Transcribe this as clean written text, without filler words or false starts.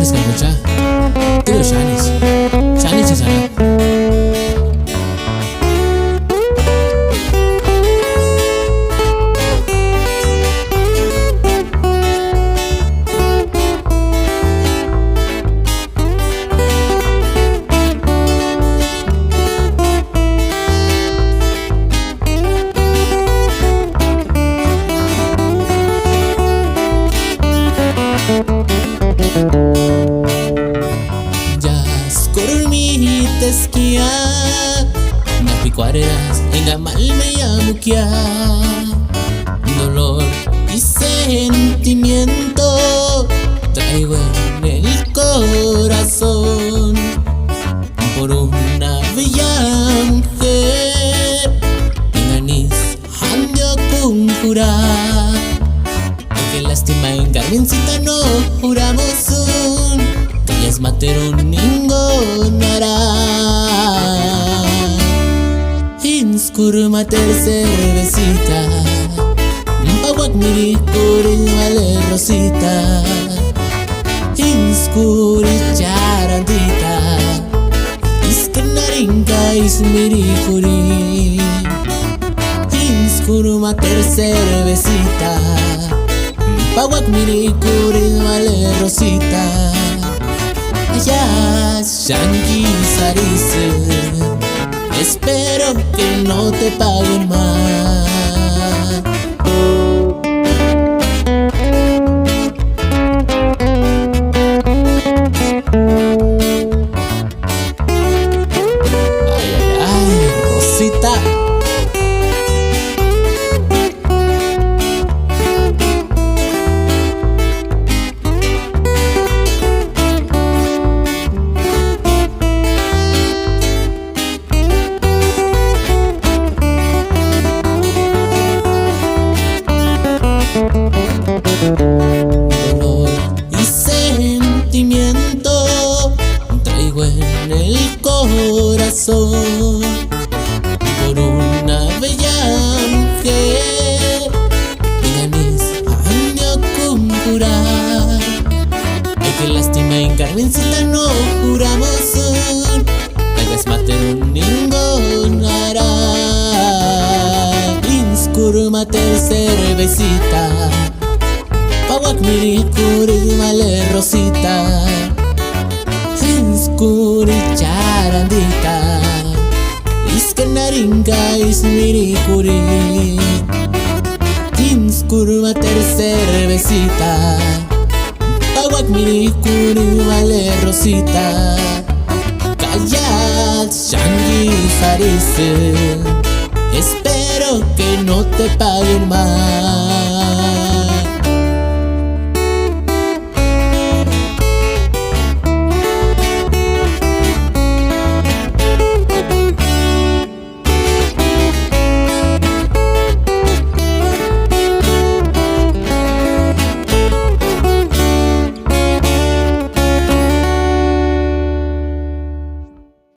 Yanis kamucha, tío Yanis, Yanis Chesana. Teskia napicuareras en mal me llamuquia dolor y sentimiento traigo en el corazón por una bella mujer en anís handio kunkura que lástima en Carmencita no juramos un es matero ningonara Inskuru mater cervecita Pawak miri kuri vale rosita Inskuri charantita Iskenarinka ismiri kuri Inskuru mater cervecita Pawak miri kuri vale rosita Ya, Shangi Sarise, espero que no te paguen más. Ay, ay, ay, Rosita. Dolor y sentimiento traigo en el corazón por una bella mujer en mis años cumpura que lástima en Carmencita no juramos un tal vez mater un ningonara Inskuru mater cervecita Pawak miri kuri vale rosita Inskuri charandita Iskenarinka ismiri kuri Inskuru mater cervecita Pawak miri kuri vale rosita Callat Shangi Sarise Espero que no te paguen más.